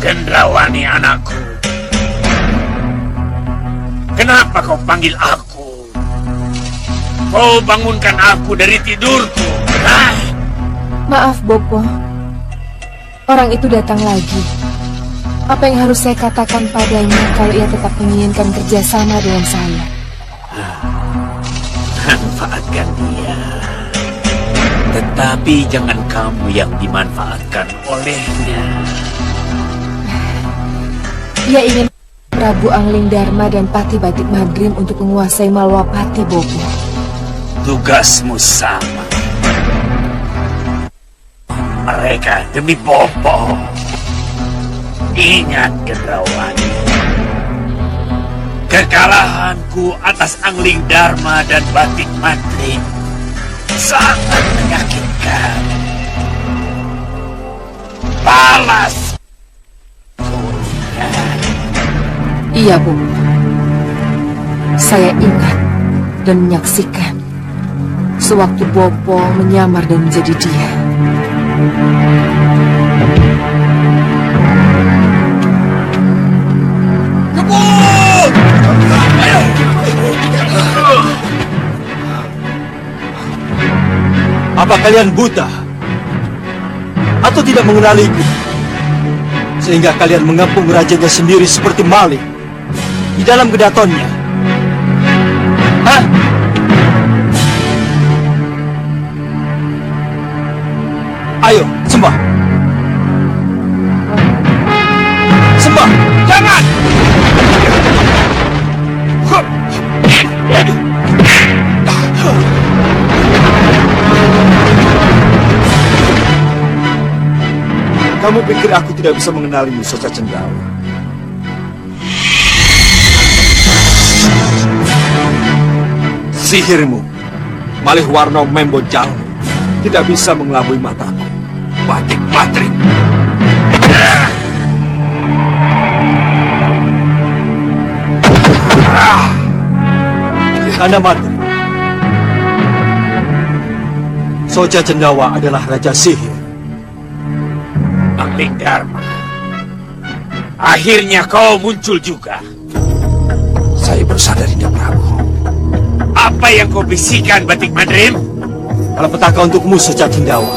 Gendrawani anakku, kenapa kau panggil aku? Kau bangunkan aku dari tidurku. Maaf, Bopo. Orang itu datang lagi. Apa yang harus saya katakan padanya kalau ia tetap menginginkan kerjasama dengan saya? Manfaatkan dia. Tetapi jangan kamu yang dimanfaatkan olehnya. Ia ingin Prabu Angling Dharma dan Patih Batik Madrim untuk menguasai Malwapati, Bopo. Tugasmu sama. Mereka demi Bopo. Ingat, Gendrawani. Kekalahanku atas Angling Dharma dan Batik Madrim sangat menyakitkan. Balas. Iya, Bopo. Saya ingat dan menyaksikan sewaktu Bopo menyamar dan menjadi dia. Apa kalian buta? Atau tidak mengenaliku? Sehingga kalian mengepung rajanya sendiri seperti maling di dalam gedatonnya. Hah? Ayo, sembah. Sembah. Jangan! Kamu pikir aku tidak bisa mengenalimu, Soca Cendawa? Sihirmu, malih warna membo jauh, tidak bisa mengelabui mataku. Batik Madrim. Anda mati. Soca Cendawa adalah raja sihir. Angling Dharma, akhirnya kau muncul juga. Saya bersadar, Dinda Prabu. Apa yang kau bisikan, Batik Madrim? Malapetaka untukmu, Soca Cendawa.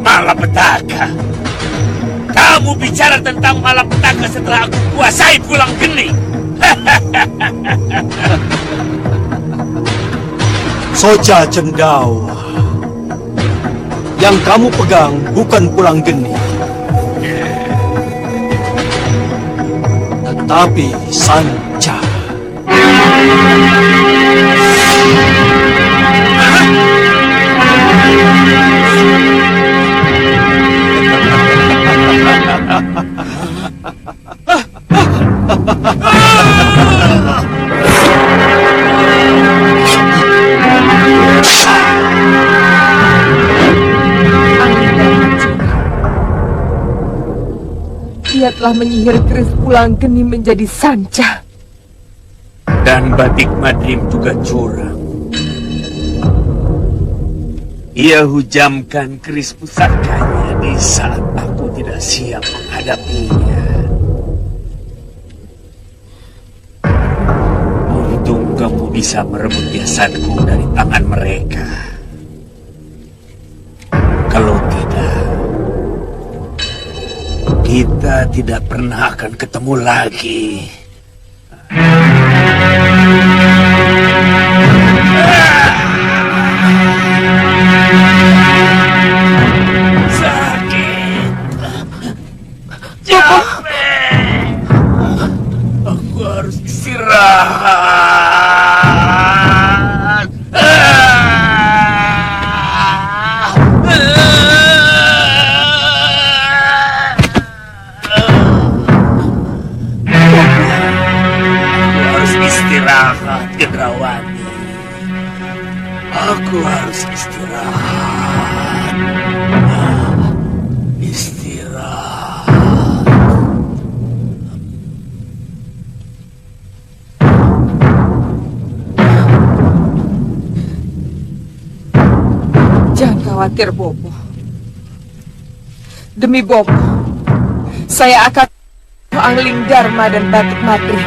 Malapetaka? Kamu bicara tentang malapetaka setelah aku kuasai Pulang Geni. Soca Cendawa, yang kamu pegang bukan Pulang Geni, tetapi sanca. Ia telah menyihir keris Pulang Geni menjadi sanca. Dan Batik Madrim juga curang. Ia hujamkan keris pusakanya di saat aku tidak siap menghadapinya. Untung kamu bisa merebut jasadku dari tangan mereka. Kalau tidak, kita tidak pernah akan ketemu lagi. Sakit. Capek. Aku harus istirahat. Istirahat, Gendrawani. Aku harus istirahat. Istirahat. Jangan khawatir, Bopo. Demi Bopo, saya akan Angling Dharma dan Batik Madri.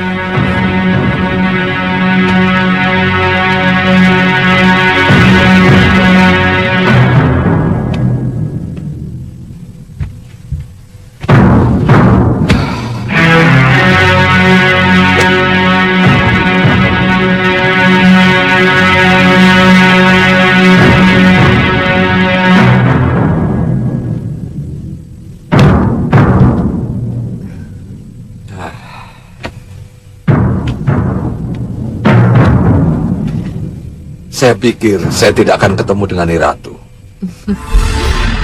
Saya pikir saya tidak akan ketemu dengan Nyi Ratu.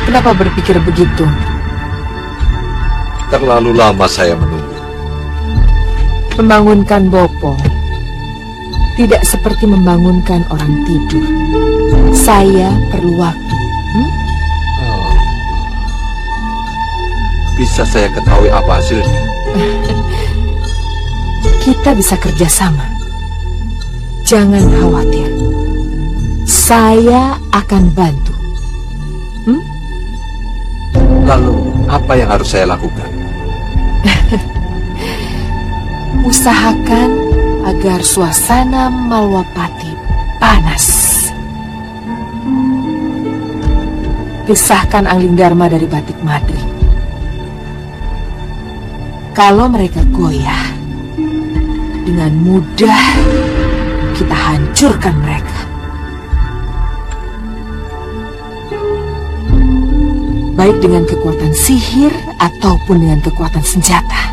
Kenapa berpikir begitu? Terlalu lama saya menunggu. Membangunkan Bopo tidak seperti membangunkan orang tidur. Saya perlu waktu. Bisa saya ketahui apa hasilnya? Kita bisa kerjasama. Jangan khawatir. Saya akan bantu. Lalu, apa yang harus saya lakukan? Usahakan agar suasana Malwapati panas. Pisahkan Angling Dharma dari Batik Madri. Kalau mereka goyah, dengan mudah kita hancurkan mereka. Baik dengan kekuatan sihir ataupun dengan kekuatan senjata.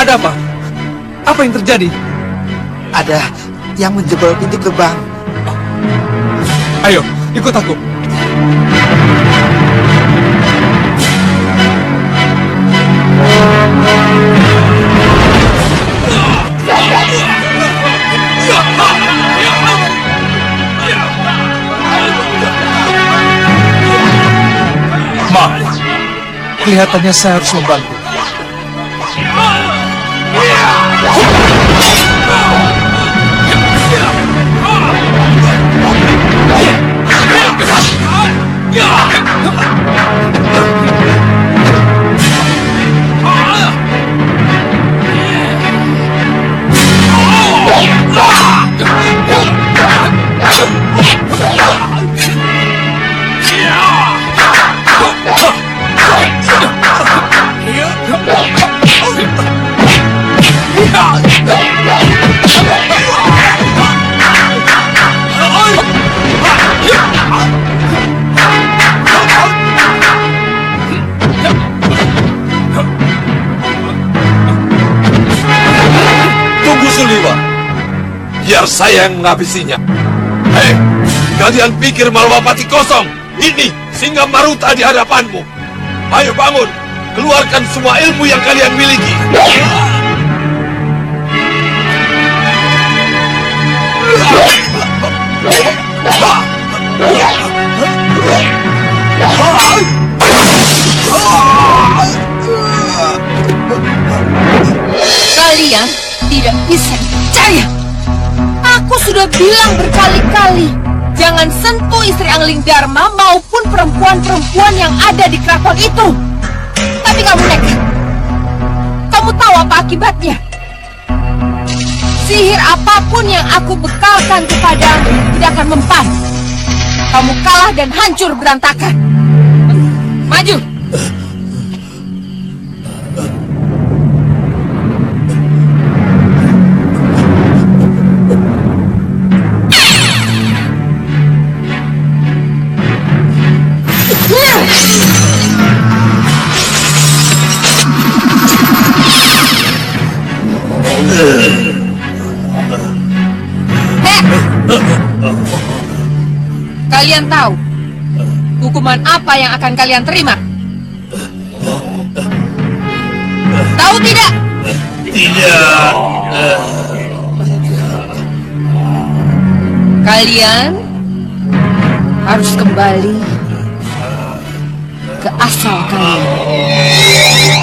Ada apa? Apa yang terjadi? Ada yang menjebol pintu gerbang. Ayo, ikut aku. Maaf, kelihatannya saya harus membantu. Tunggu Suliwa, biar saya yang menghabisinya. Hei, kalian pikir Malwapati kosong? Ini Singa Maruta di hadapanmu. Ayo bangun, keluarkan semua ilmu yang kalian miliki. Kalian tidak bisa percaya. Aku sudah bilang berkali-kali, jangan sentuh istri Angling Dharma maupun perempuan-perempuan yang ada di keraton itu. Tapi kamu nekat. Kamu tahu apa akibatnya? Sihir apapun yang aku bekalkan kepadamu tidak akan mempan. Kamu kalah dan hancur berantakan. Maju. Kalian tahu hukuman apa yang akan kalian terima? Tahu tidak? Tidak. Kalian harus kembali ke asal kalian.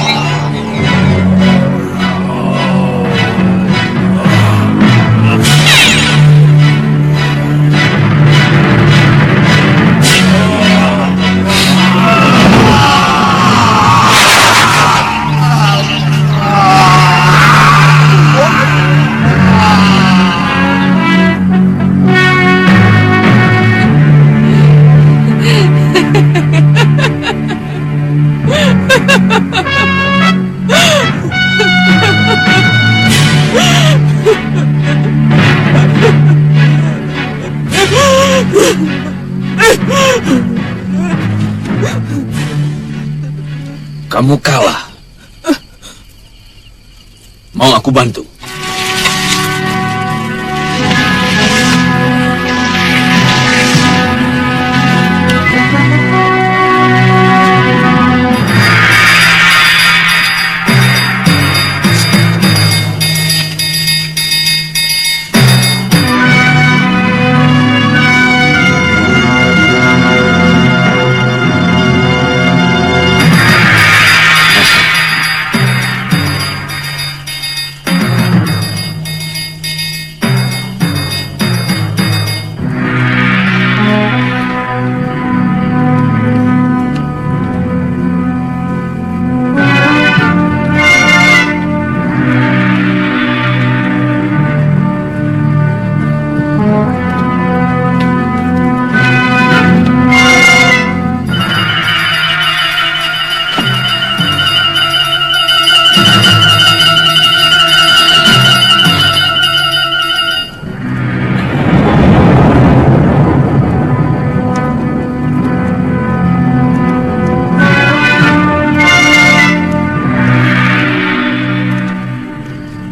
Kamu kalah. Mau aku bantu?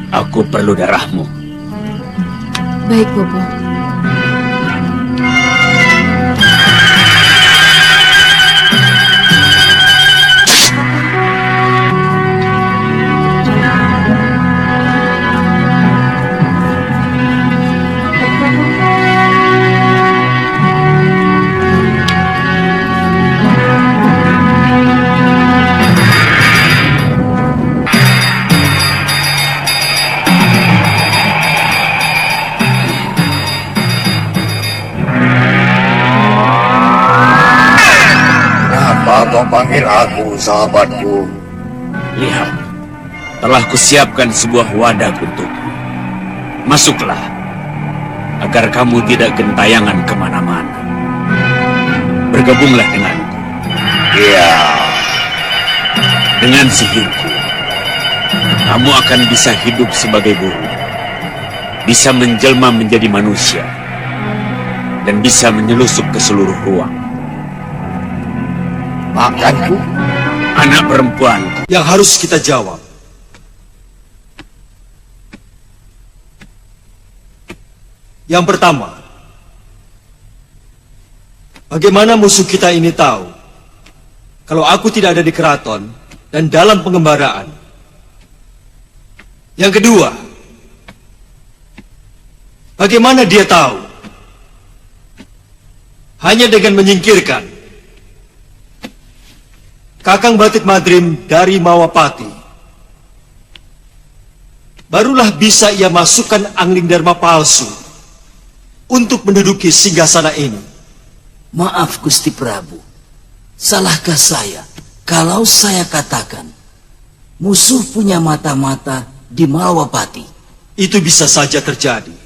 Aku perlu darahmu. Baik, Bobo. Kau panggil aku, sahabatku. Lihat, telah kusiapkan sebuah wadah untukmu. Masuklah, agar kamu tidak gentayangan kemana-mana. Bergabunglah denganku. Iya. Dengan sihirku, kamu akan bisa hidup sebagai burung, bisa menjelma menjadi manusia, dan bisa menyelusup ke seluruh ruang. Makanku? Anak perempuanku. Yang harus kita jawab. Yang pertama, bagaimana musuh kita ini tahu kalau aku tidak ada di keraton dan dalam pengembaraan? Yang kedua, bagaimana dia tahu hanya dengan menyingkirkan Kakang Batik Madrim dari Mawapati, barulah bisa ia masukkan Angling Dharma palsu untuk menduduki singgasana ini. Maaf Gusti Prabu, salahkah saya kalau saya katakan musuh punya mata-mata di Mawapati? Itu bisa saja terjadi.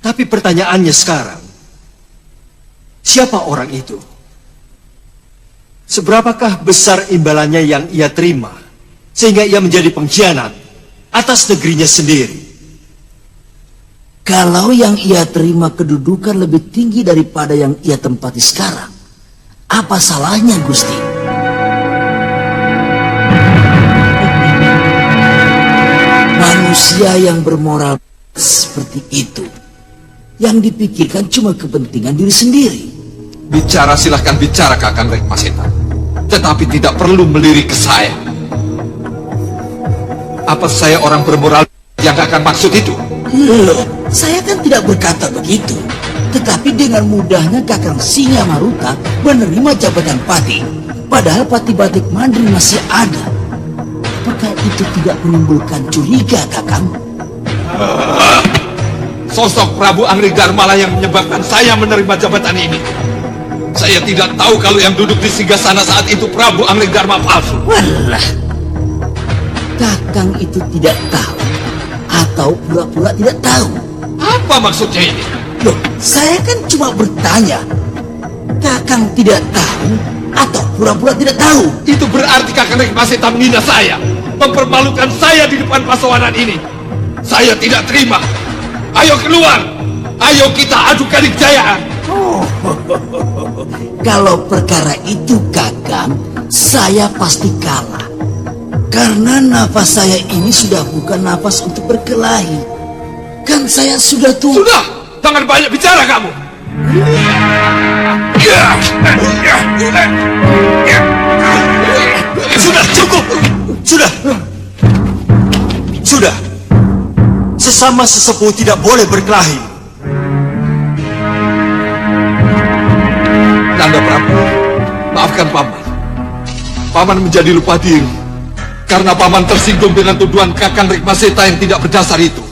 Tapi pertanyaannya sekarang, siapa orang itu? Seberapakah besar imbalannya yang ia terima, sehingga ia menjadi pengkhianat atas negerinya sendiri? Kalau yang ia terima kedudukan lebih tinggi daripada yang ia tempati sekarang, apa salahnya Gusti? Manusia yang bermoral seperti itu, yang dipikirkan cuma kepentingan diri sendiri. Bicara silahkan bicara Kakang Rekmaseta, tetapi tidak perlu melirik ke saya. Apa saya orang bermoral yang Kakang maksud itu? Loh, saya kan tidak berkata begitu. Tetapi dengan mudahnya Kakang Singa Maruta menerima jabatan Pati, padahal Pati Batik Madrim masih ada. Apakah itu tidak menimbulkan curiga, Kakang? Sosok Prabu Anggridharma yang menyebabkan saya menerima jabatan ini. Saya tidak tahu kalau yang duduk di singgasana saat itu Prabu Anggridharma palsu. Walah, Kakang itu tidak tahu atau pura-pura tidak tahu. Apa maksudnya ini? Loh, saya kan cuma bertanya. Kakang tidak tahu atau pura-pura tidak tahu? Itu berarti Kakang Rekmaseta menghina saya, mempermalukan saya di depan pasawanan ini. Saya tidak terima. Ayo keluar. Ayo kita adu kenikjayaan. Oh, kalau perkara itu Kakang, saya pasti kalah. Karena nafas saya ini sudah bukan nafas untuk berkelahi. Kan saya sudah tua. Sudah, jangan banyak bicara kamu. Sudah, cukup! Sudah! Sudah! Sesama sesepuh tidak boleh berkelahi. Nanda Prabu, maafkan Paman. Paman menjadi lupa diri karena Paman tersinggung dengan tuduhan Kakang Rekmaseta yang tidak berdasar itu.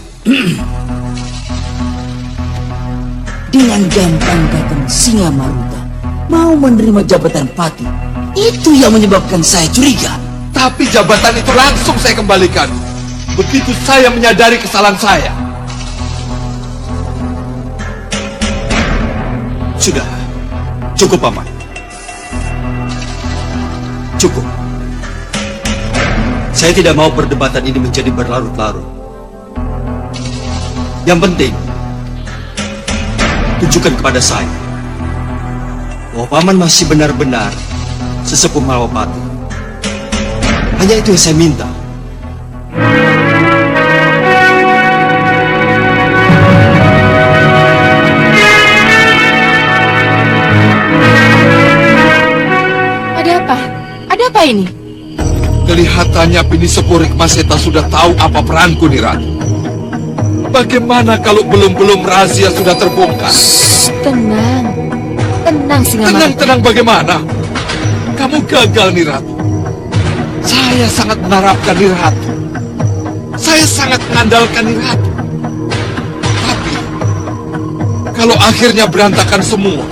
Dengan gampang Kakang Singa Maruta mau menerima jabatan Pati. Itu yang menyebabkan saya curiga. Tapi jabatan itu langsung saya kembalikan begitu saya menyadari kesalahan saya. Sudah. Cukup, Paman. Cukup. Saya tidak mau perdebatan ini menjadi berlarut-larut. Yang penting, tunjukkan kepada saya bahwa Paman masih benar-benar sesepuh Malwapati. Hanya itu yang saya minta. Apa ini? Kelihatannya Pini Sepuh Rekmaseta sudah tahu apa peranku nih Ratu. Bagaimana kalau belum rahasia sudah terbongkar? Tenang. Tenang Singa Maruta. Tenang bagaimana? Kamu gagal nih Ratu. Saya sangat mengharapkan nih Ratu. Saya sangat mengandalkan nih Ratu. Tapi kalau akhirnya berantakan semua,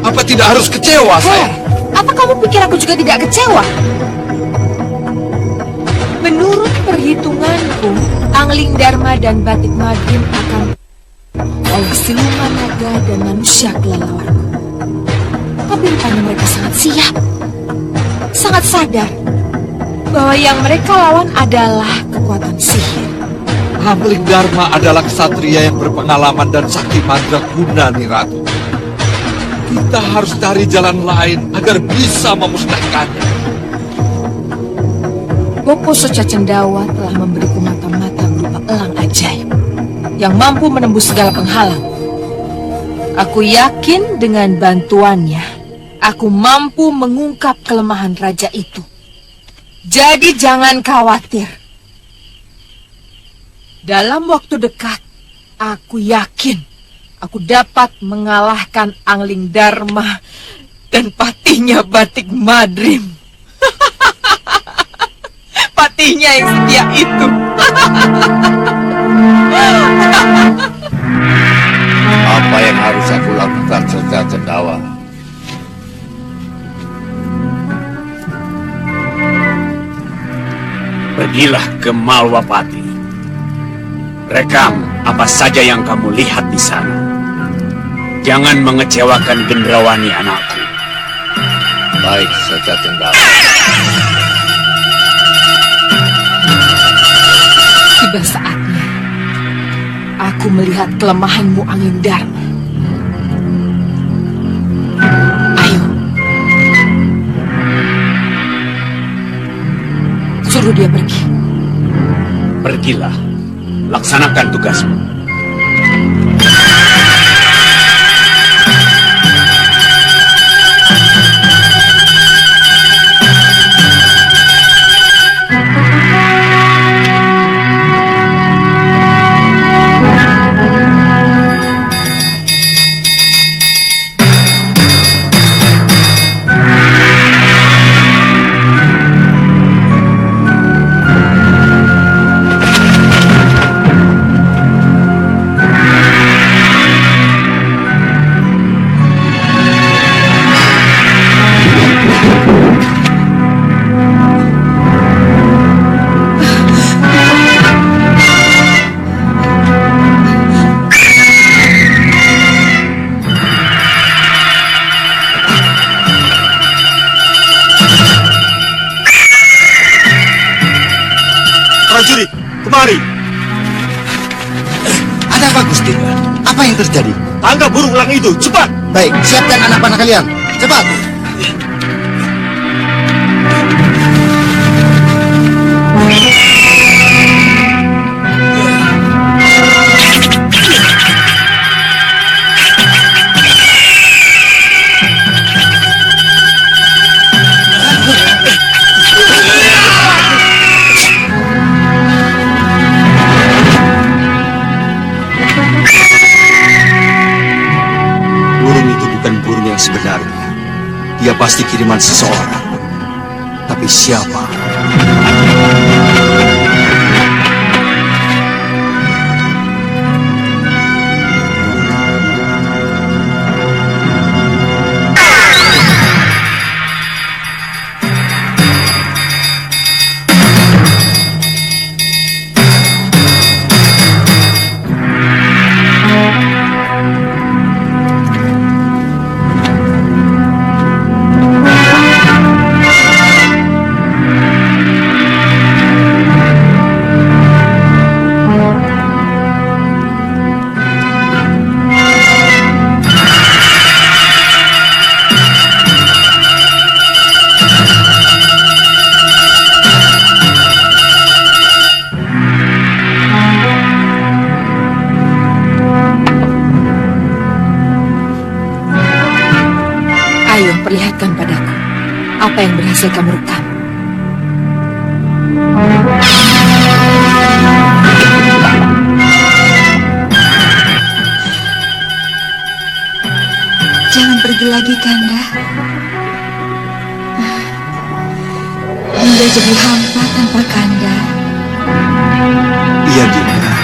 apa tidak harus kecewa saya? Apa kamu pikir aku juga tidak kecewa? Menurut perhitunganku, Anglingdarma dan Batik Madrim akan oleh siluman naga dan manusia kelelawarku. Tapi rupanya mereka sangat siap, sangat sadar bahwa yang mereka lawan adalah kekuatan sihir. Anglingdarma adalah ksatria yang berpengalaman dan sakti mandraguna nih Ratu. Kita harus cari jalan lain agar bisa memusnahkannya. Bopo Soca Cendawa telah memberiku mata-mata berupa elang ajaib yang mampu menembus segala penghalang. Aku yakin dengan bantuannya, aku mampu mengungkap kelemahan raja itu. Jadi jangan khawatir. Dalam waktu dekat, aku yakin aku dapat mengalahkan Anglingdarma dan patinya Batik Madrim. Patinya yang setia itu. Apa yang harus aku lakukan, Soca Cendawa? Pergilah ke Malwapati. Rekam apa saja yang kamu lihat di sana. Jangan mengecewakan Gendrawani anakku. Baik, Soca Cendawa. Tiba saatnya aku melihat kelemahanmu, Anglingdarma. Ayo, suruh dia pergi. Pergilah, laksanakan tugasmu. Prajurit, kemari. Ada apa, Gusti? Apa yang terjadi? Tangkap burung elang itu, cepat. Baik, siapkan anak panah kalian. Cepat. Burung itu bukan burung yang sebenarnya. Dia pasti kiriman seseorang. Tapi siapa? Ayo, perlihatkan padaku apa yang berhasil kamu rekam. Jangan pergi lagi, Kanda. Dinda jadi hampa tanpa Kanda. Iya, Dinda.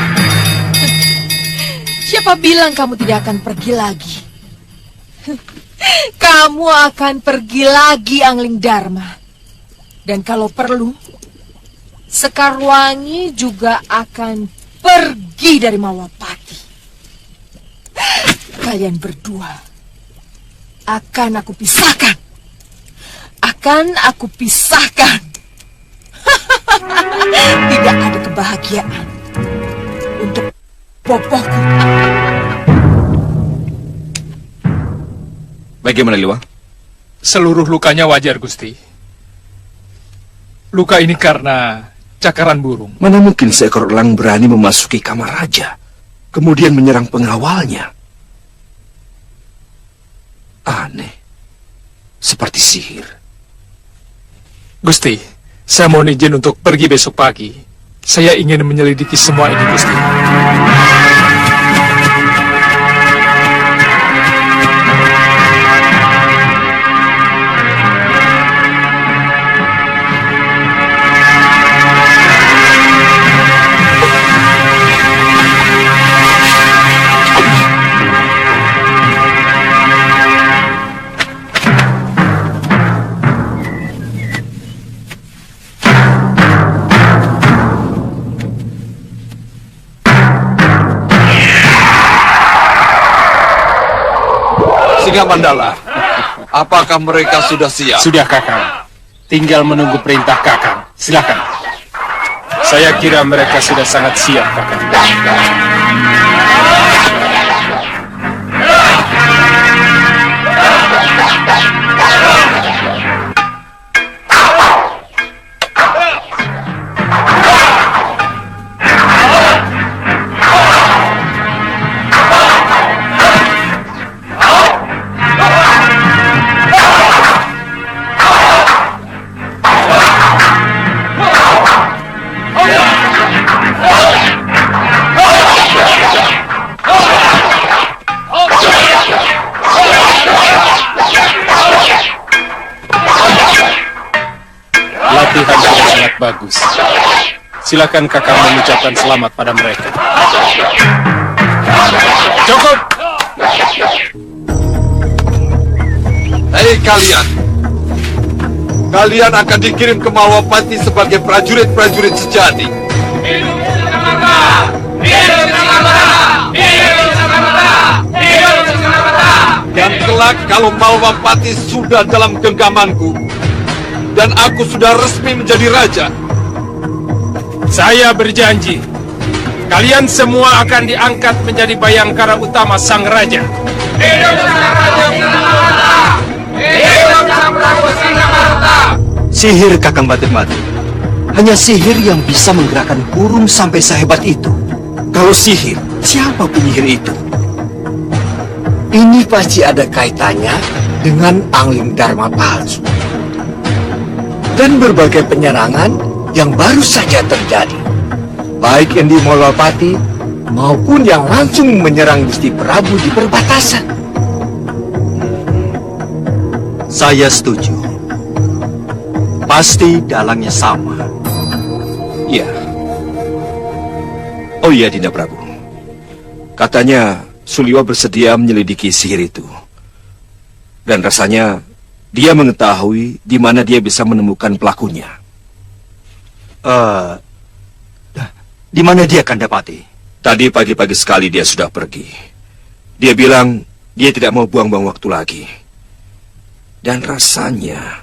Siapa bilang kamu tidak akan pergi lagi? Kamu akan pergi lagi, Angling Dharma. Dan kalau perlu, Sekarwangi juga akan pergi dari Malwapati. Kalian berdua akan aku pisahkan. Tidak ada kebahagiaan untuk bobohku. Bagaimana, Liwa? Seluruh lukanya wajar, Gusti. Luka ini karena cakaran burung. Mana mungkin seekor elang berani memasuki kamar raja, kemudian menyerang pengawalnya? Aneh. Seperti sihir. Gusti, saya mohon izin untuk pergi besok pagi. Saya ingin menyelidiki semua ini, Gusti. Singa Mandala, apakah mereka sudah siap? Sudah, Kakang. Tinggal menunggu perintah Kakang. Silakan. Saya kira mereka sudah sangat siap, Kakang. latihan sudah sangat bagus. Silakan Kakang mengucapkan selamat pada mereka. Cukup! Hei kalian! Kalian akan dikirim ke Malwapati sebagai prajurit-prajurit sejati. Hidup Singapura! Hidup Singapura! Hidup Singapura! Hidup Singapura! Dan kelak kalau Malwapati sudah dalam genggamanku, dan aku sudah resmi menjadi raja, saya berjanji, kalian semua akan diangkat menjadi bayangkara utama sang raja. Hidup Sang Raja Singapura! Hidup Sang Prabu Singapura! Sihir Kakang Batik-Batik. Hanya sihir yang bisa menggerakkan burung sampai sehebat itu. Kalau sihir, siapa penyihir itu? Ini pasti ada kaitannya dengan angling dharma palsu. Dan berbagai penyerangan yang baru saja terjadi, baik yang di Malwapati maupun yang langsung menyerang Gusti Prabu di perbatasan. Saya setuju. Pasti dalangnya sama. Iya. Oh iya, Dinda Prabu. Katanya Suliwa bersedia menyelidiki sihir itu. Dan rasanya dia mengetahui di mana dia bisa menemukan pelakunya. Di mana dia, Kandapati? Tadi pagi-pagi sekali dia sudah pergi. Dia bilang dia tidak mau buang-buang waktu lagi. Dan rasanya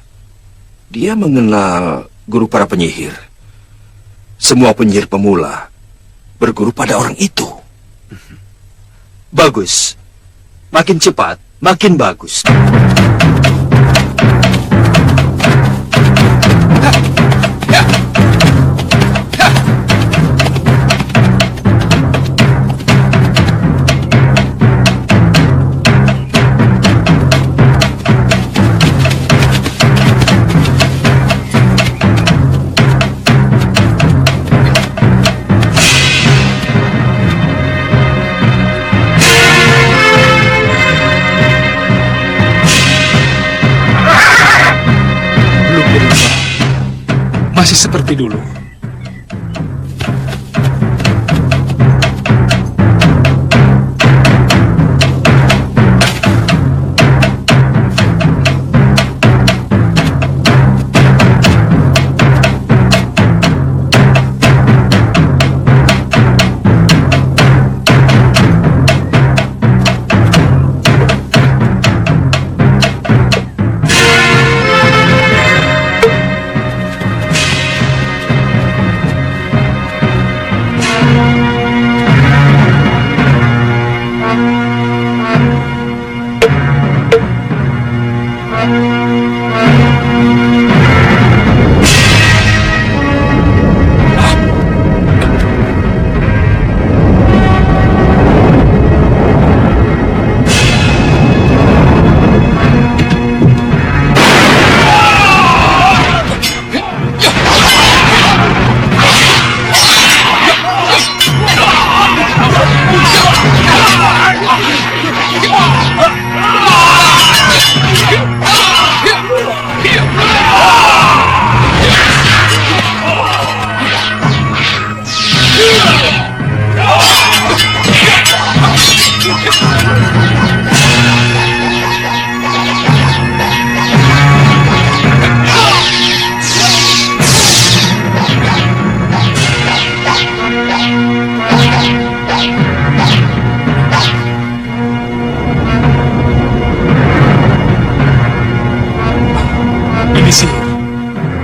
dia mengenal guru para penyihir. Semua penyihir pemula berguru pada orang itu. Bagus. Makin cepat, makin bagus. Masih seperti dulu.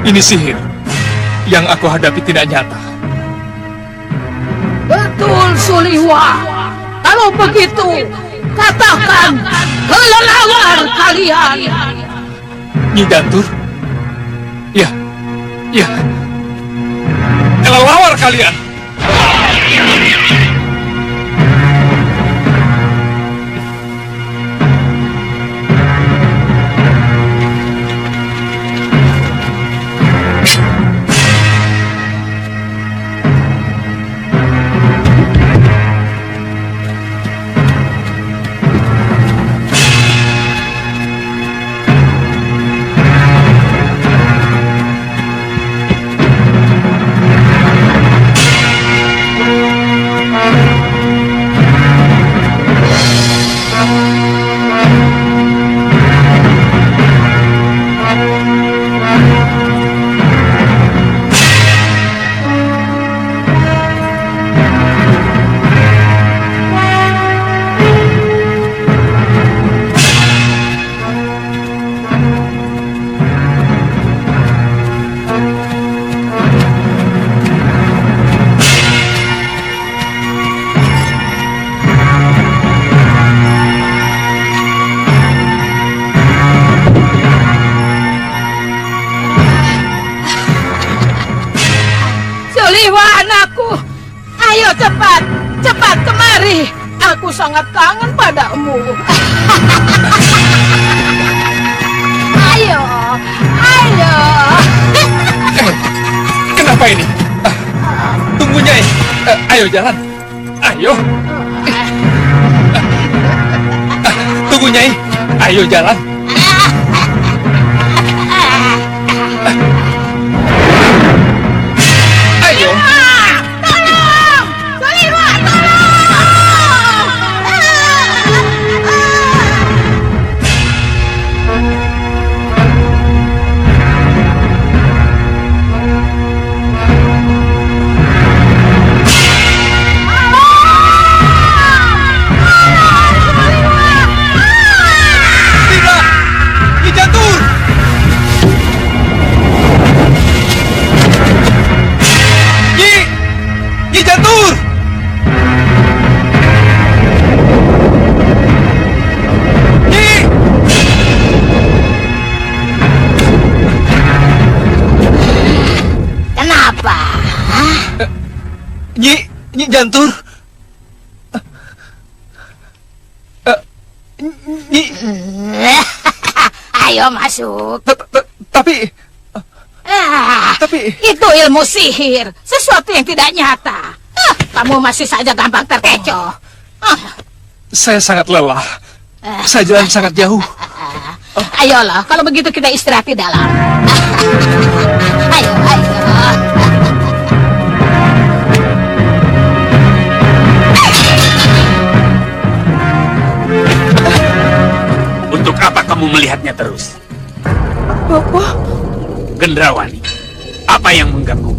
Ini sihir yang aku hadapi tidak nyata. Betul, Suliwa. Kalau begitu, katakan kelelawar kalian. Nyi Datur? Ya, ya. Kelelawar kalian. Cepat, cepat kemari. Aku sangat kangen padamu. Ayo, ayo. Kenapa ini? Tunggu, Nyai. Ayo jalan. Ayo. Tunggu, Nyai. Ayo jalan. Ayo. Tolong! Soliwa, tolong! Tidak! Nyi Jantur! Nyi Jantur! Nyi! Kenapa? Nyi Jantur! Nyi... Ayo masuk. Tapi... Itu ilmu sihir, sesuatu yang tidak nyata. Kamu masih saja gampang terkecoh. Saya sangat lelah. Saya jalan sangat jauh. Ayolah, kalau begitu kita istirahat di dalam. Ayo, ayo. Untuk apa kamu melihatnya terus? Bopo, Gendrawani, apa yang mengganggu?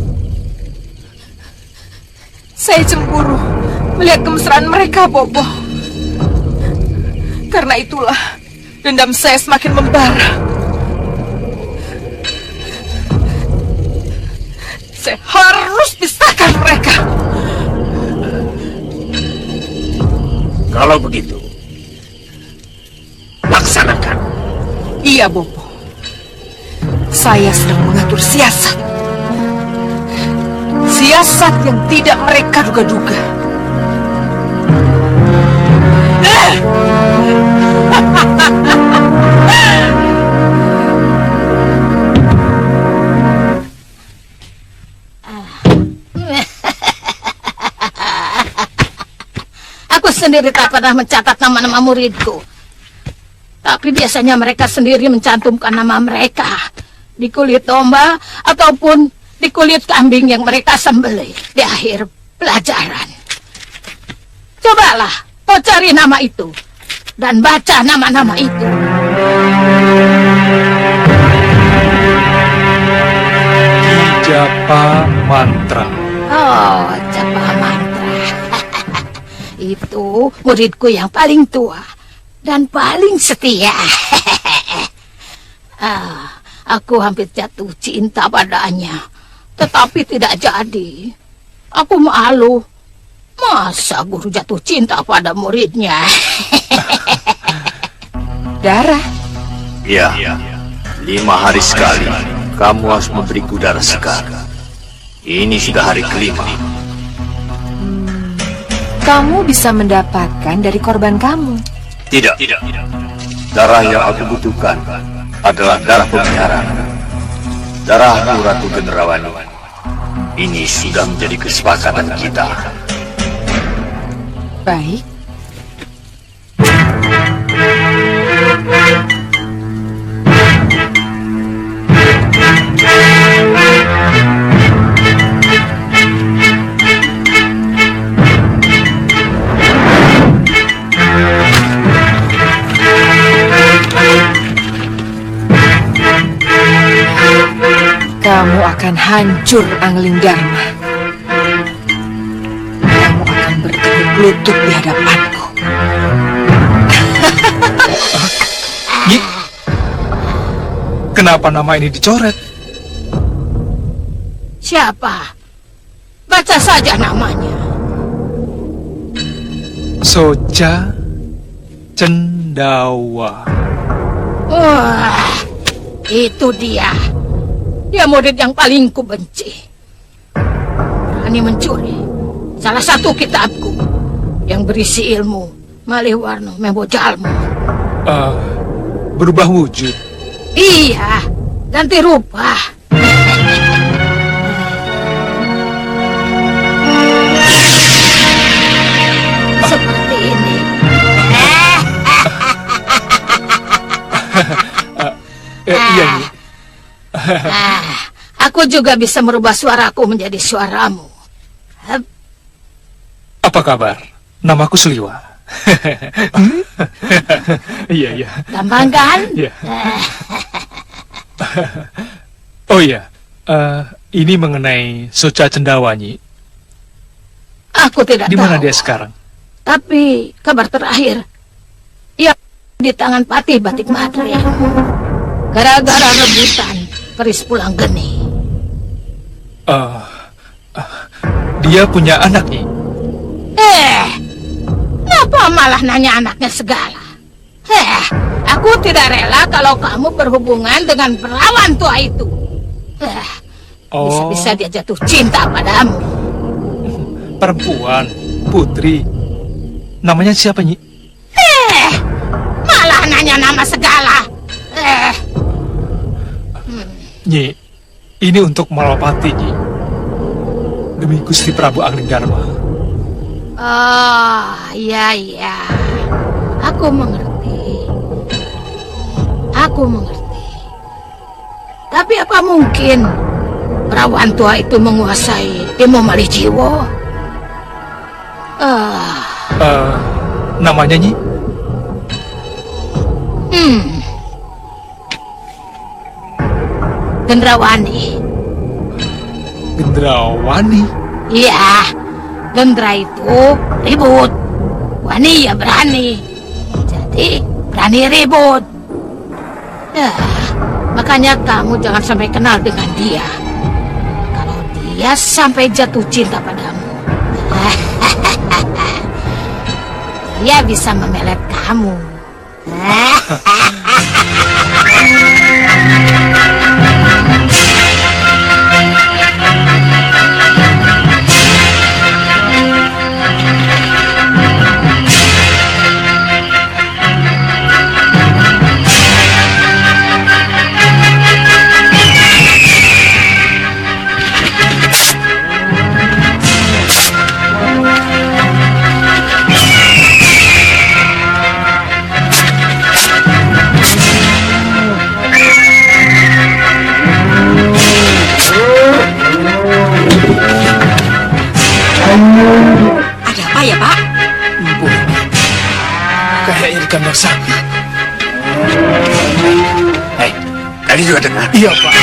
saya cemburu melihat kemesraan mereka, Bopo. Karena itulah dendam saya semakin membara. Saya harus pisahkan mereka. Kalau begitu, laksanakan. Iya, Bopo. Saya sedang mengatur siasat. Siasat yang tidak mereka duga-duga. Aku sendiri tak pernah mencatat nama-nama muridku. Tapi biasanya mereka sendiri mencantumkan nama mereka di kulit domba ataupun di kulit kambing yang mereka sembelih di akhir pelajaran. Cobalah kau cari nama itu dan baca nama-nama itu. Japa mantra. Oh, japa mantra. Itu muridku yang paling tua dan paling setia. Aku hampir jatuh cinta padanya, tetapi tidak jadi. Aku malu. Masa guru jatuh cinta pada muridnya? Darah? Ya, 5 hari sekali kamu harus memberiku darah sekar. Ini sudah hari kelima. Kamu bisa mendapatkan dari korban kamu. Tidak. Darah yang aku butuhkan adalah darah pemeliharaan. Darahku Ratu Gendrawani. Ini sudah menjadi kesepakatan kita. Baik. Kamu akan hancur, Angling Dharma. Kamu akan bertekuk lutut di hadapanku. Nyi, kenapa nama ini dicoret? Siapa? Baca saja namanya. Soca Cendawa. Wah, itu dia. Dia murid yang paling kubenci. Berani mencuri. salah satu kitabku yang berisi ilmu malih warna membojalmu. Berubah wujud. Iya, ganti rupa. Seperti ini. Iya, Nyi. Aku juga bisa merubah suaraku menjadi suaramu. Apa kabar? Namaku Seliwa. Iya, iya. Gampang kan? Iya. Oh iya, ini mengenai Soca Cendawa, Nyi. Aku tidak Di tahu. mana dia sekarang? Tapi kabar terakhir, ia di tangan Patih Batik Madre. Gara-gara rebutan keris pulang geni. Dia punya anak, Nyi. Kenapa malah nanya anaknya segala? Aku tidak rela kalau kamu berhubungan dengan perawan tua itu. Bisa-bisa dia jatuh cinta padamu. Perempuan, putri. Namanya siapa, Nyi? Malah nanya nama segala. Nyi, ini untuk Malapati, Nyi. Demi Gusti Prabu Anglingdarma. Oh, iya. Aku mengerti. Tapi apa mungkin perawan tua itu menguasai ilmu malih jiwa? Namanya, Nyi? Gendrawani. Gendrawani? Iya, Gendra itu ribut. Wani ya berani. Jadi berani ribut. Makanya kamu jangan sampai kenal dengan dia. Kalau dia sampai jatuh cinta padamu, dia bisa memelet kamu. Ada apa ya, Pak? Ibu, kayaknya di kandang sapi. Hei, kalian juga dengar? Iya, Pak.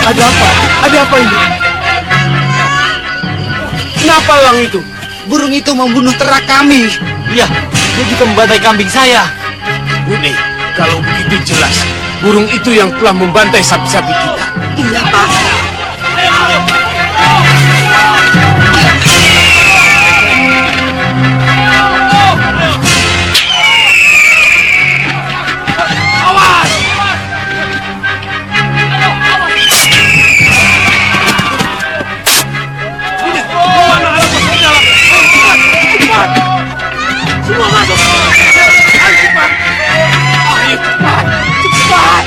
Ada apa? Ada apa ini? Kenapa elang itu? Burung itu membunuh ternak kami. Iya, dia juga membantai kambing saya. Budi, kalau begitu jelas, burung itu yang telah membantai sapi-sapi kita. Iya, Pak. Semua masuk. Ayo cepat. Ayo cepat. Cepat.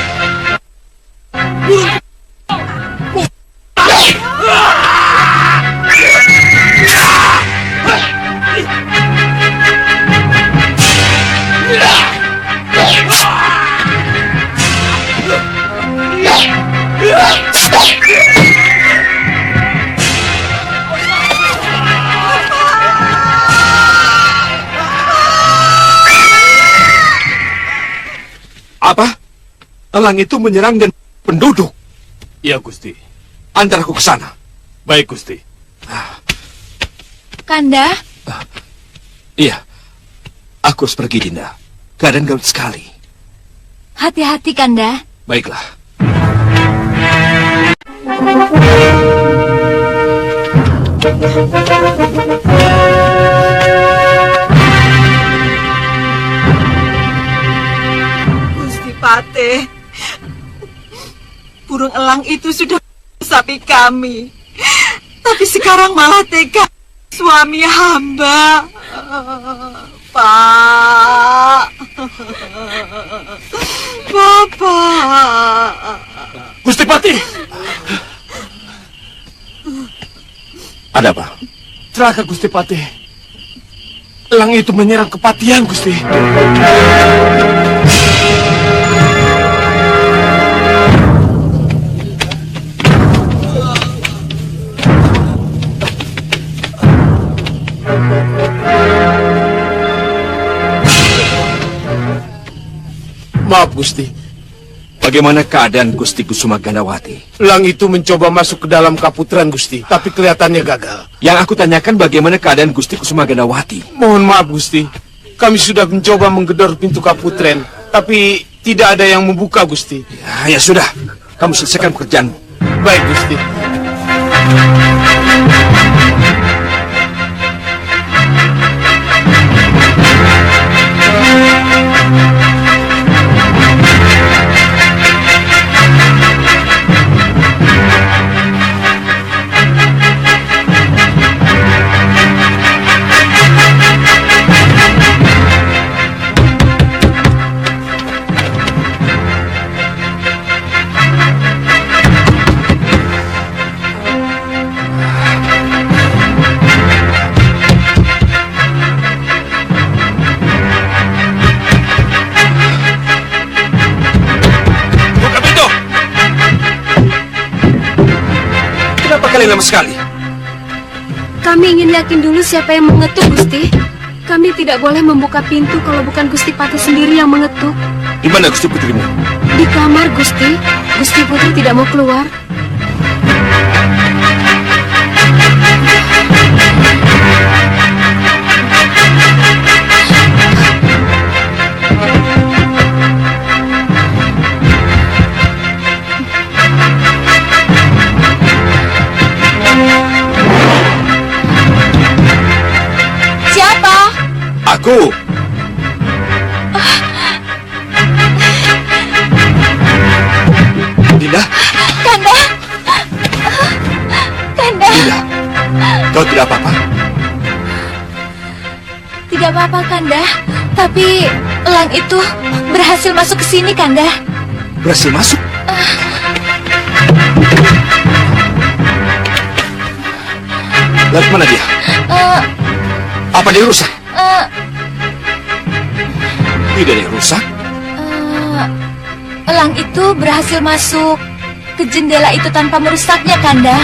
Burung. Apa? Elang itu menyerang dan penduduk. Iya, Gusti. Antar aku ke sana. Baik, Gusti. Kanda, Iya. Aku harus pergi, Dinda. Keadaan gawat sekali. hati-hati Kanda. Baiklah. burung elang itu sudah sapi kami. Tapi sekarang malah tega suami hamba. Pak. Bapak. Gusti Patih. Ada apa? Celaka Gusti Patih. Elang itu menyerang kepatihan, Gusti. Maaf, Gusti. Bagaimana keadaan Gusti Kusuma Gandawati? Elang itu mencoba masuk ke dalam kaputran, Gusti, tapi kelihatannya gagal. Yang aku tanyakan bagaimana keadaan Gusti Kusuma Gandawati? Mohon maaf, Gusti. Kami sudah mencoba menggedor pintu kaputren, tapi tidak ada yang membuka, Gusti. Ya sudah, kamu selesaikan pekerjaanmu. Baik, Gusti. Lama sekali. Kami ingin yakin dulu siapa yang mengetuk, Gusti. Kami tidak boleh membuka pintu kalau bukan Gusti Patih sendiri yang mengetuk. Di mana Gusti Putrimu? Di kamar, Gusti. Gusti Putri tidak mau keluar. Aku. Dinda. Kanda. Kanda. Dinda. Kau tidak apa-apa? Tidak apa-apa, Kanda. Tapi elang itu berhasil masuk ke sini, Kanda. Berhasil masuk? Lalu mana dia? Apa dia rusak? Tidak ada yang rusak. Elang itu berhasil masuk ke jendela itu tanpa merusaknya, Kanda.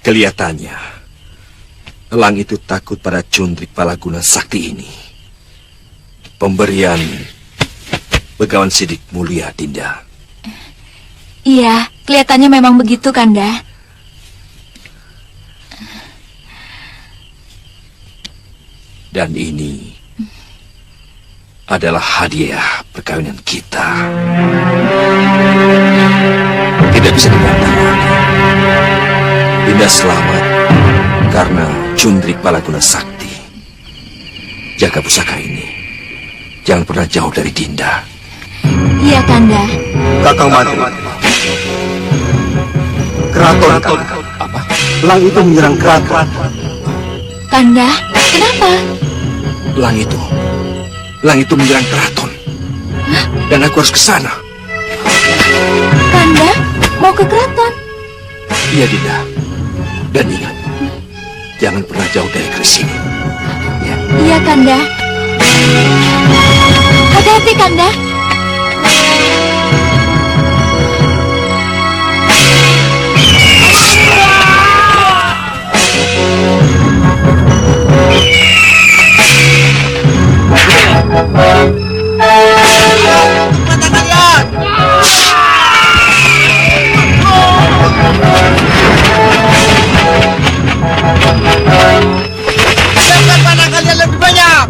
Kelihatannya, elang itu takut pada Cundrik Palaguna Sakti ini. Pemberian Begawan Sidik mulia, Dinda. Iya, kelihatannya memang begitu, Kanda. Dan ini adalah hadiah perkawinan kita. Tidak bisa dibantah lagi. Dinda selamat karena Cundrik Palaguna Sakti. Jaga pusaka ini. Jangan pernah jauh dari Dinda. Iya, Kanda. Kakang Mantri. Keraton. Apa? Elang itu menyerang keraton. Kanda, kenapa? Elang itu menyerang keraton. Hah? Dan aku harus ke sana. Kanda, mau ke keraton? Iya, Dinda. Dan ingat, jangan pernah jauh dari keris ini. Iya, Kanda. Hati-hati, Kanda. Siapkan panah kalian lebih banyak.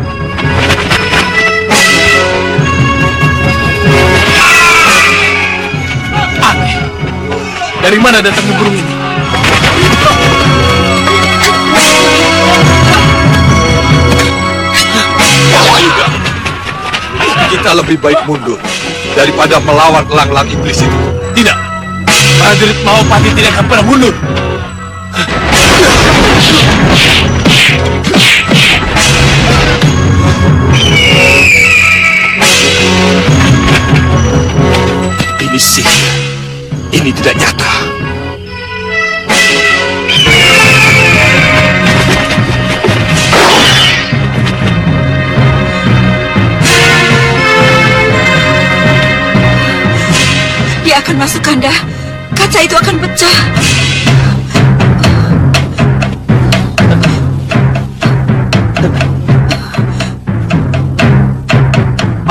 Aneh. Dari mana datangnya burung ini? Kita lebih baik mundur daripada melawan elang-elang iblis itu. Tidak. Prajurit Mahopati tidak akan pernah mundur. Ini sihir. Ini tidak nyata. Dia akan masuk, Kanda. Kaca itu akan pecah.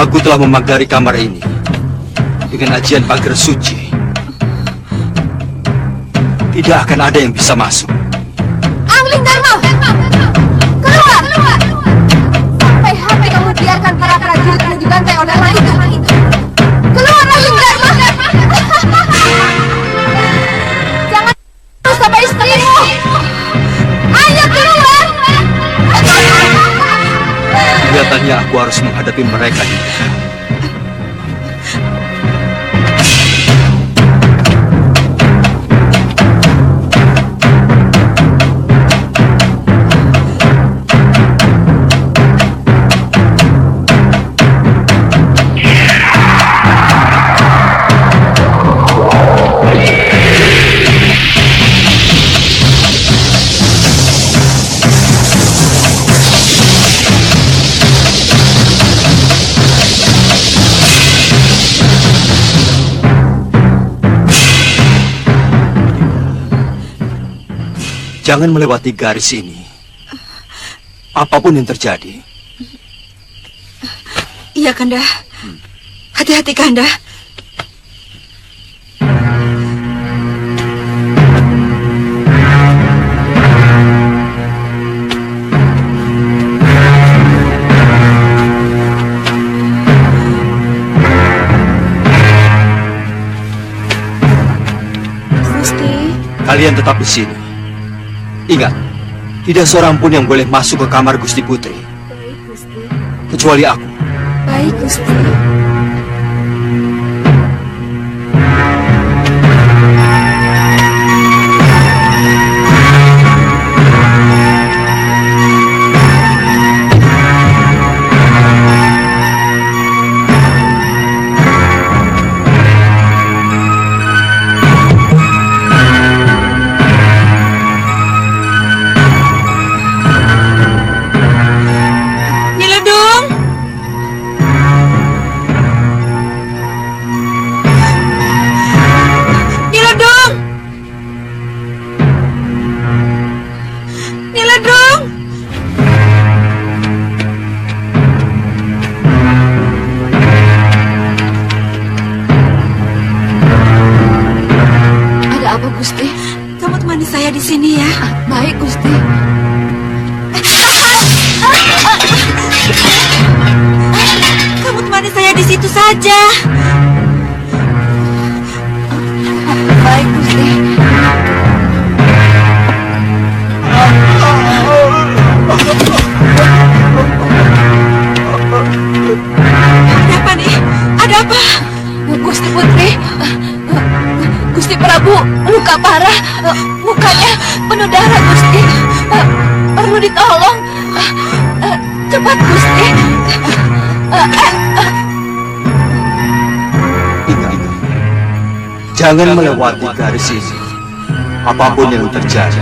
Aku telah memagari kamar ini dengan ajian pagar suci. Tidak akan ada yang bisa masuk. Angling Dharma! Keluar! Sampai kamu biarkan para prajuritmu dibantai oleh elang itu. Keluar, Angling Dharma! Jangan terus sama istrimu! Ayo keluar! Kelihatannya aku harus menghadapi mereka ini. Jangan melewati garis ini. Apapun yang terjadi. Iya, Kanda. Hati-hati, Kanda. Gusti. Kalian tetap di sini. Ingat, tidak seorang pun yang boleh masuk ke kamar Gusti Putri. Baik, Gusti. Kecuali aku. Baik, Gusti. Nyeludung! Nyeludung! Nyeludung! Ada apa, Gusti? Kamu temani saya di sini ya. Baik, Gusti. Kamu temani saya di situ saja. Baik, Gusti. Ada apa nih? Ada apa? Gusti Putri, Gusti Prabu luka parah, mukanya penuh darah, Gusti. Perlu ditolong. Cepat, Gusti. Ingat, jangan melewati garis ini. Apapun yang terjadi,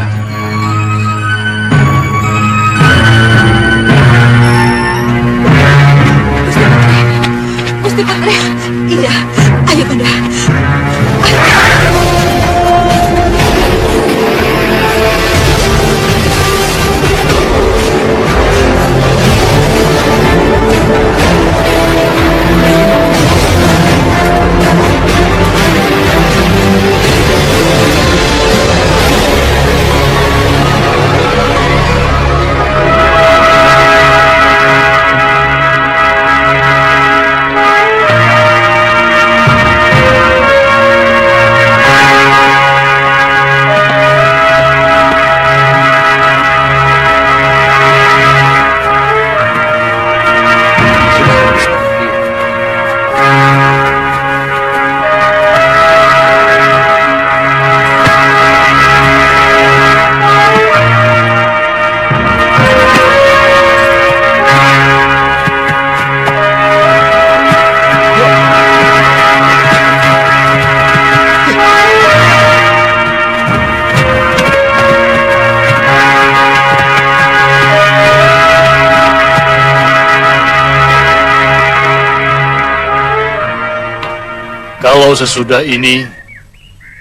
Kalau sesudah ini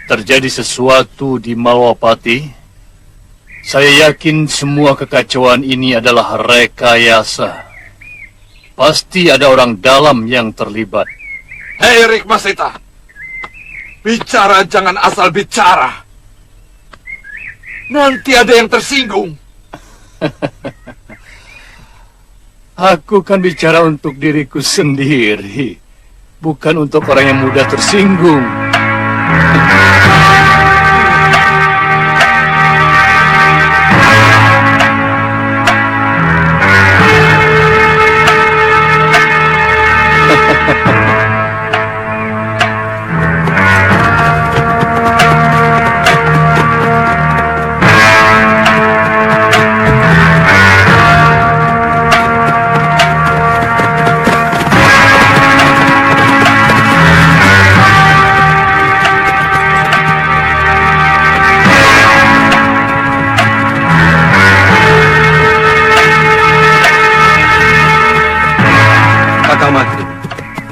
terjadi sesuatu di Malwapati, saya yakin semua kekacauan ini adalah rekayasa. Pasti ada orang dalam yang terlibat. Hei Rikmaseta, bicara jangan asal bicara. Nanti ada yang tersinggung. Aku kan bicara untuk diriku sendiri, bukan untuk orang yang mudah tersinggung.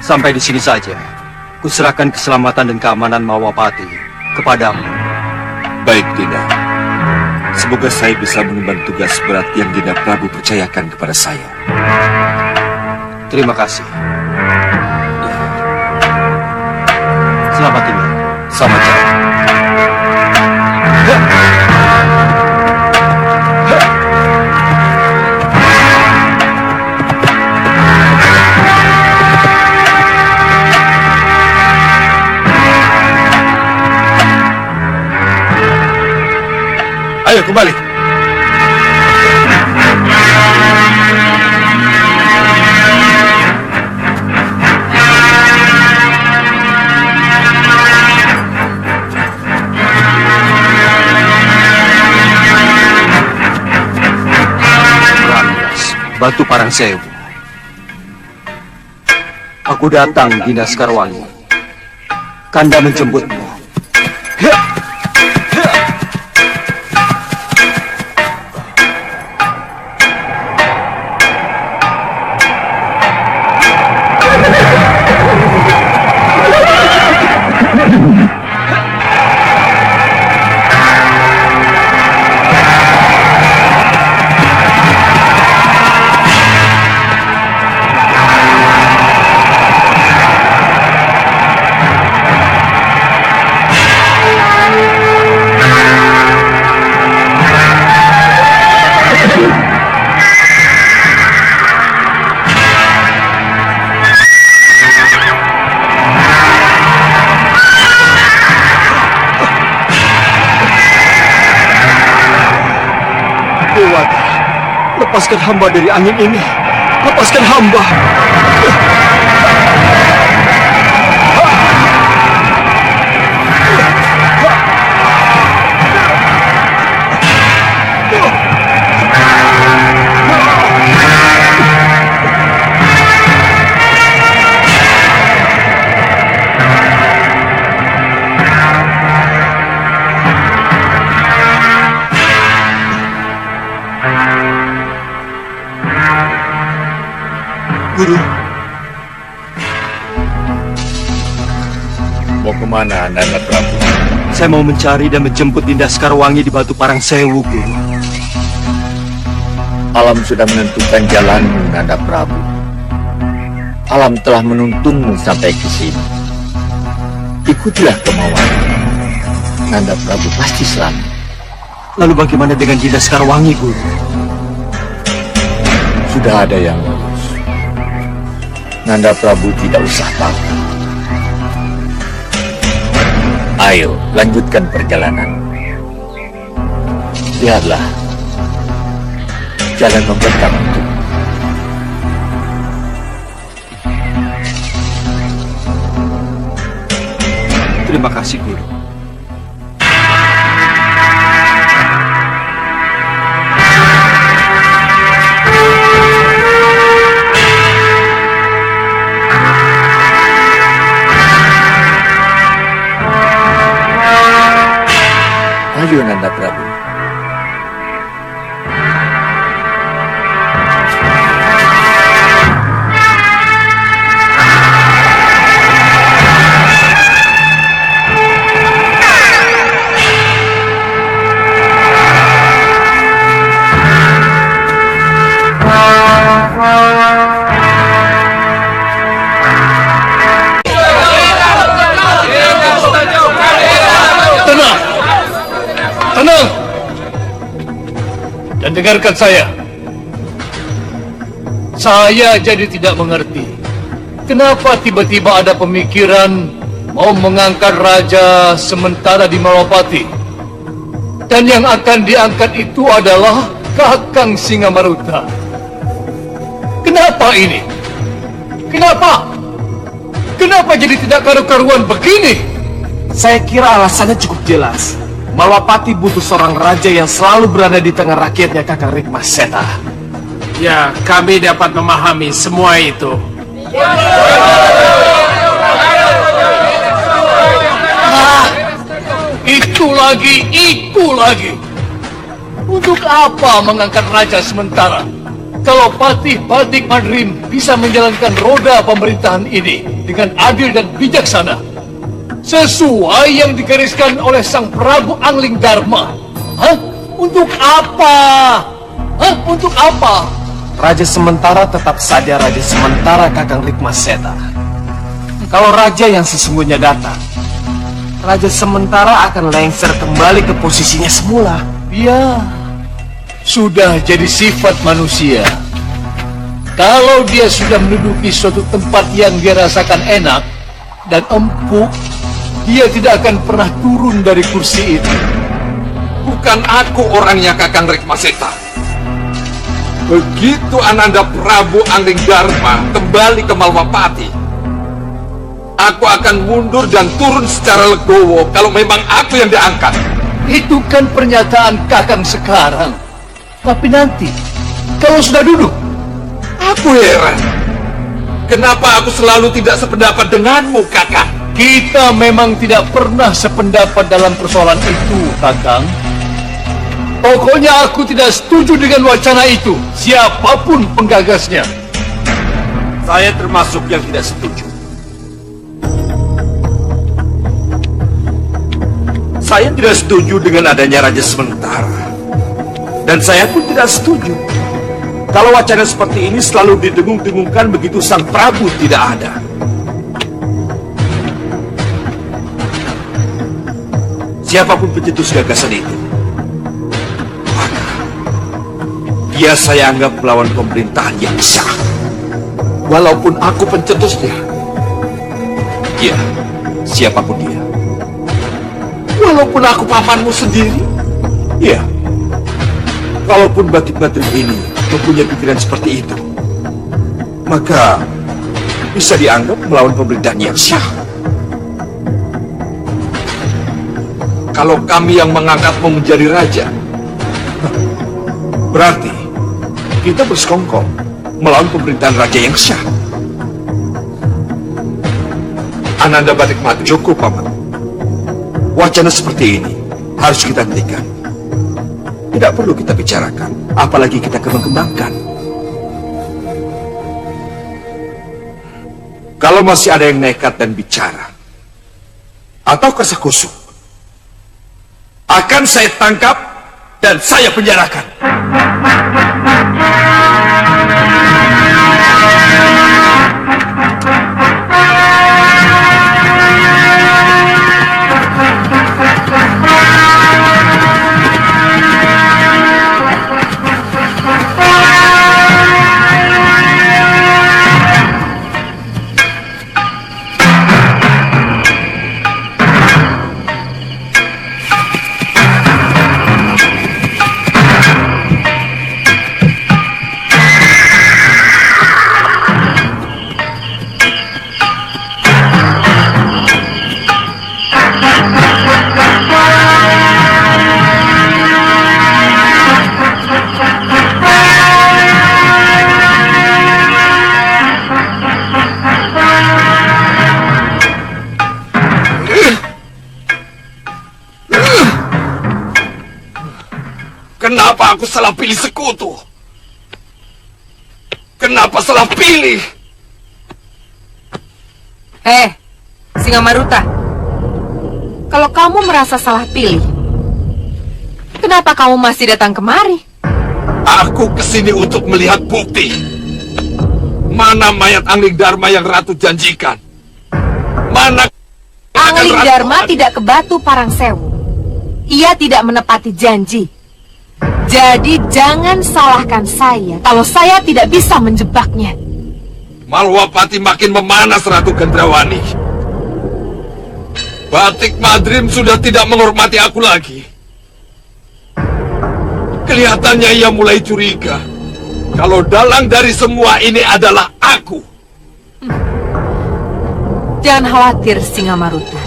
Sampai di sini saja. Kuserahkan keselamatan dan keamanan Malwapati kepadamu. Baik, Dinda. Semoga saya bisa mengemban tugas berat yang Dinda Prabu percayakan kepada saya. Terima kasih. Selamat tinggal. Selamat jalan. Ayo kembali. Batu Parangsewu. Aku datang, Dinda Sekarwangi. Kanda menjemputmu. Lepaskan hamba dari angin ini. Lepaskan hamba. Guru. Mau kemana, Nanda Prabu? Saya mau mencari dan menjemput Dinda Sekarwangi di Batu Parangsewu, Guru. Alam sudah menentukan jalanmu, Nanda Prabu. Alam telah menuntunmu sampai ke sini. Ikutilah kemauan. Nanda Prabu pasti selamat. Lalu bagaimana dengan Dinda Sekarwangi, Guru? Sudah ada yang ngurus. Nanda Prabu tidak usah tahu. Ayo, lanjutkan perjalanan. Lihatlah, jalan membentang itu. Terima kasih, Guru. Ayo, Nanda Prabu. dengarkan saya. Saya jadi tidak mengerti. Kenapa tiba-tiba ada pemikiran mau mengangkat raja sementara di Malwapati? Dan yang akan diangkat itu adalah Kakang Singamaruta. Kenapa ini? Kenapa? Kenapa jadi tidak karu-karuan begini? Saya kira alasannya cukup jelas. Malwapati butuh seorang raja yang selalu berada di tengah rakyatnya, Kakang Rikmaseta. Ya, kami dapat memahami semua itu. Itu lagi. Untuk apa mengangkat raja sementara? Kalau Patih Batik Mandrim bisa menjalankan roda pemerintahan ini dengan adil dan bijaksana, sesuai yang digariskan oleh Sang Prabu Angling Dharma. Untuk apa? Untuk apa? Raja sementara tetap saja raja sementara, Kakang Rikmaseta. Kalau raja yang sesungguhnya datang, raja sementara akan lengser kembali ke posisinya semula. Ya, sudah jadi sifat manusia. Kalau dia sudah menduduki suatu tempat yang dia rasakan enak dan empuk, dia tidak akan pernah turun dari kursi itu. Bukan aku orangnya, Kakang Rikmaseta. Begitu Ananda Prabu Angling Dharma kembali ke Malwapati, aku akan mundur dan turun secara legowo kalau memang aku yang diangkat. Itu kan pernyataan Kakang sekarang. Tapi nanti, kalau sudah duduk, aku heran. Kenapa aku selalu tidak sependapat denganmu, Kakang? Kita memang tidak pernah sependapat dalam persoalan itu, Kakang. Pokoknya aku tidak setuju dengan wacana itu, siapapun penggagasnya. Saya termasuk yang tidak setuju. Saya tidak setuju dengan adanya raja sementara. Dan saya pun tidak setuju kalau wacana seperti ini selalu didengung-dengungkan begitu Sang Prabu tidak ada. Siapapun pencetus gagasan itu, maka dia saya anggap melawan pemerintahan yang sah. Walaupun aku pencetusnya. Ya, siapapun dia. Walaupun aku pamanmu sendiri. Ya, kalaupun Batik-Batik ini mempunyai pikiran seperti itu, maka bisa dianggap melawan pemerintahan yang sah. Kalau kami yang mengangkatmu menjadi raja, berarti kita bersekongkol melawan pemerintahan raja yang sah. Ananda Batik-Batik. Cukup, Paman. Wacana seperti ini harus kita hentikan. Tidak perlu kita bicarakan, apalagi kita kembang-kembangkan. Kalau masih ada yang nekat dan bicara, atau kasah kusuk, akan saya tangkap dan saya penjarakan. Kenapa aku salah pilih sekutu? Kenapa salah pilih? Singamaruta, kalau kamu merasa salah pilih, kenapa kamu masih datang kemari? Aku kesini untuk melihat bukti. Mana mayat Angling Dharma yang Ratu janjikan? Mana Angling Dharma tidak ke Batu Parangsewu. Ia tidak menepati janji. Jadi jangan salahkan saya kalau saya tidak bisa menjebaknya. Malwapati makin memanas, Ratu Gendrawani. Batik Madrim sudah tidak menghormati aku lagi. Kelihatannya ia mulai curiga kalau dalang dari semua ini adalah aku. Jangan khawatir, Singamaruta.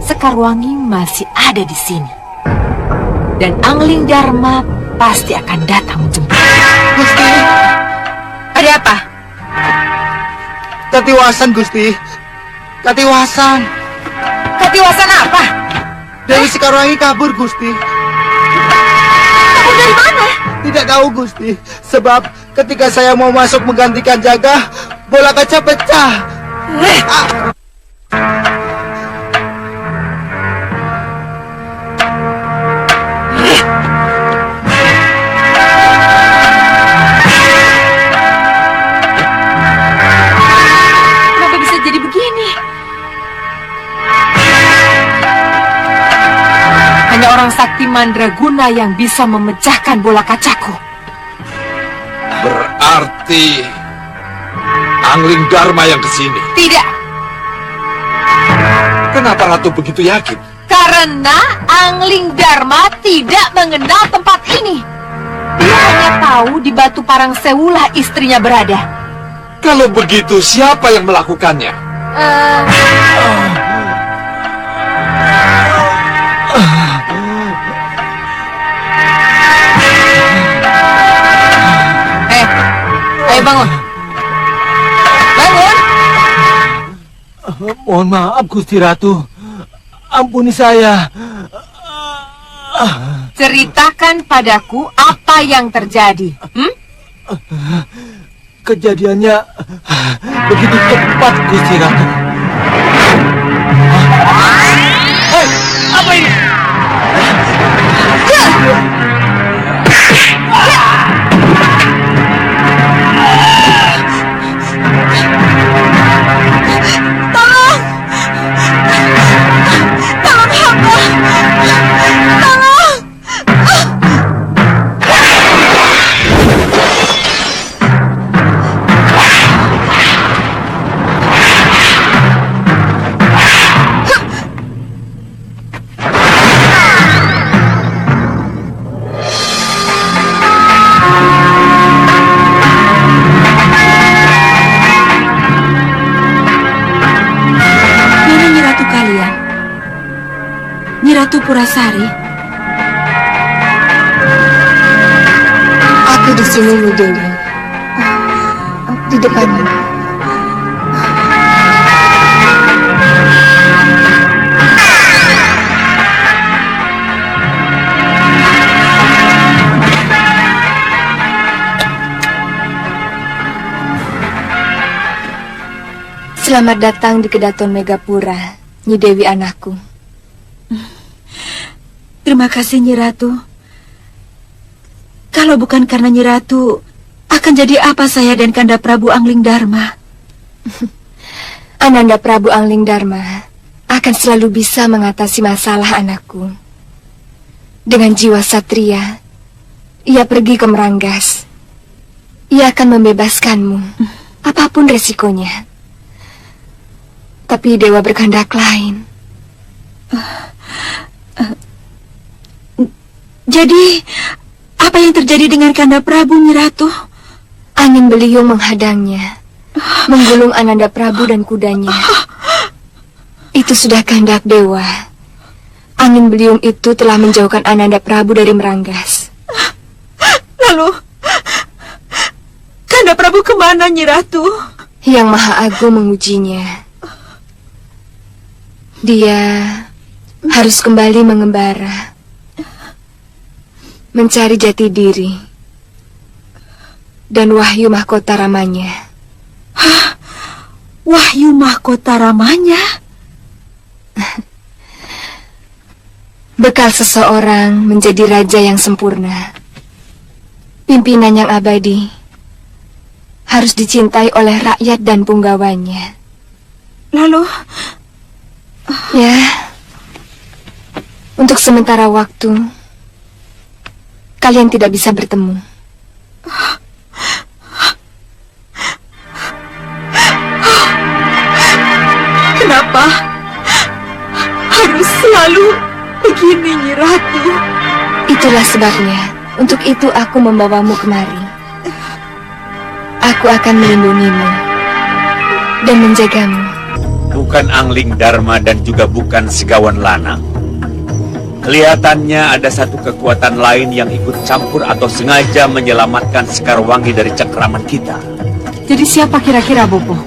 Sekarwangi masih ada di sini. Dan Angling Dharma pasti akan datang menjemput. Gusti, Ada apa? katiwasan Gusti. Katiwasan. Katiwasan apa? Dewi Sekarwangi kabur Gusti. Kabur dari mana? Tidak tahu Gusti. Sebab ketika saya mau masuk menggantikan jaga, bola kaca pecah. Kenapa bisa jadi begini? Hanya orang sakti mandraguna yang bisa memecahkan bola kacaku. Berarti Angling Dharma yang kesini. Tidak, Kenapa Ratu begitu yakin? karena Angling Dharma tidak mengenal tempat ini. Dia hanya tahu di Batu Parang Sewulah istrinya berada. Kalau begitu, siapa yang melakukannya? Ayo bangun. Bangun. Mohon maaf Gusti Ratu. Ampuni saya. Ceritakan padaku apa yang terjadi. Kejadiannya begitu cepat Gusti Ratu. Hei, apa ini? Ratu Purasari. Aku di sini, Dewi. Di depanmu. Selamat datang di Kedaton Megapura, Nyi Dewi anakku. Terima kasih Nyi Ratu. Kalau bukan karena Nyi Ratu, akan jadi apa saya dan Kanda Prabu Angling Dharma? Ananda Prabu Angling Dharma akan selalu bisa mengatasi masalah anakku. Dengan jiwa satria, ia pergi ke Meranggas. Ia akan membebaskanmu, apapun resikonya. Tapi Dewa berkehendak lain. Jadi, apa yang terjadi dengan Kanda Prabu, Nyi Ratu? Angin beliung menghadangnya, menggulung Ananda Prabu dan kudanya. Itu sudah kehendak Dewa. Angin beliung itu telah menjauhkan Ananda Prabu dari Meranggas. Lalu, Kanda Prabu kemana, Nyi Ratu? Yang Maha Agung mengujinya. Dia harus kembali mengembara, mencari jati diri dan wahyu mahkota ramanya. Hah? Wahyu mahkota ramanya? Bekal seseorang menjadi raja yang sempurna, pimpinan yang abadi, harus dicintai oleh rakyat dan punggawanya. Lalu? Ya, untuk sementara waktu, kalian tidak bisa bertemu. Kenapa harus selalu begini, Nyi Ratu? Itulah sebabnya, untuk itu aku membawamu kemari. Aku akan melindungimu dan menjagamu. Bukan Angling Dharma dan juga bukan Segawan Lanang. Kelihatannya ada satu kekuatan lain yang ikut campur atau sengaja menyelamatkan Sekarwangi dari cengkraman kita. Jadi siapa kira-kira, Bopo?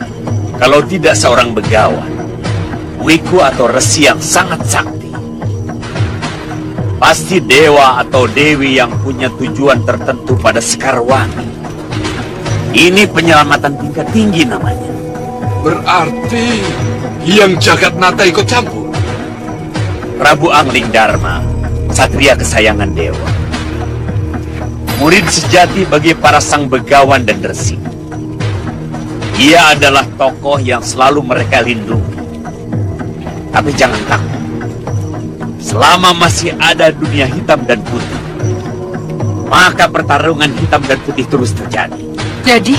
Kalau tidak seorang begawan, wiku atau resi yang sangat sakti. Pasti dewa atau dewi yang punya tujuan tertentu pada Sekarwangi. Ini penyelamatan tingkat tinggi namanya. Berarti yang jagat nata ikut campur. Prabu Angling Dharma, satria kesayangan dewa. Murid sejati bagi para sang begawan dan resi. Ia adalah tokoh yang selalu mereka lindungi. Tapi jangan takut. Selama masih ada dunia hitam dan putih, maka pertarungan hitam dan putih terus terjadi. Jadi?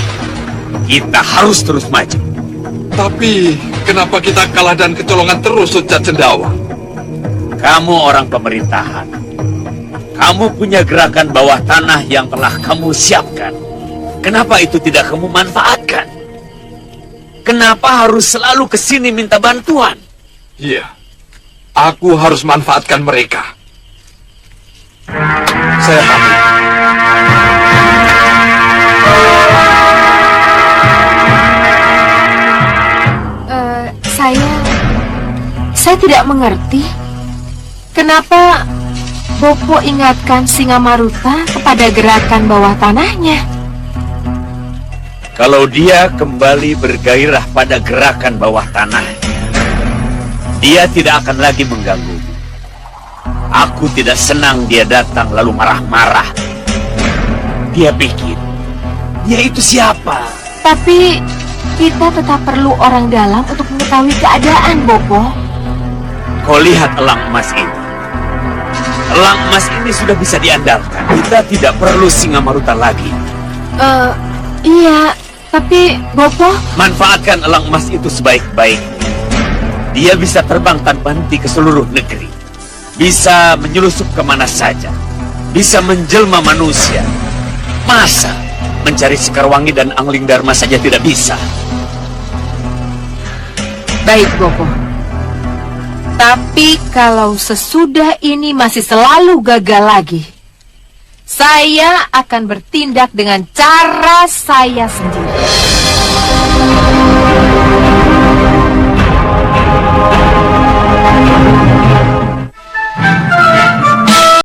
Kita harus terus maju. Tapi kenapa kita kalah dan kecolongan terus, Sucat Cendawa? Kamu orang pemerintahan. Kamu punya gerakan bawah tanah yang telah kamu siapkan. Kenapa itu tidak kamu manfaatkan? Kenapa harus selalu kesini minta bantuan? Iya, aku harus manfaatkan mereka. Saya pamit. Saya tidak mengerti. Kenapa Bopo ingatkan Singamaruta kepada gerakan bawah tanahnya? Kalau dia kembali bergairah pada gerakan bawah tanah, dia tidak akan lagi mengganggu. Aku tidak senang dia datang lalu marah-marah. Dia pikir, dia itu siapa? Tapi kita tetap perlu orang dalam untuk mengetahui keadaan, Bopo. Kau lihat elang emas ini. Elang emas ini sudah bisa diandalkan. Kita tidak perlu Singamaruta lagi. Iya, tapi Bopo... Manfaatkan elang emas itu sebaik-baiknya. Dia bisa terbang tanpa henti ke seluruh negeri. Bisa menyelusup kemana saja. Bisa menjelma manusia. Masa mencari Sekarwangi dan Angling Dharma saja tidak bisa? Baik, Bopo. Tapi kalau sesudah ini masih selalu gagal lagi, saya akan bertindak dengan cara saya sendiri.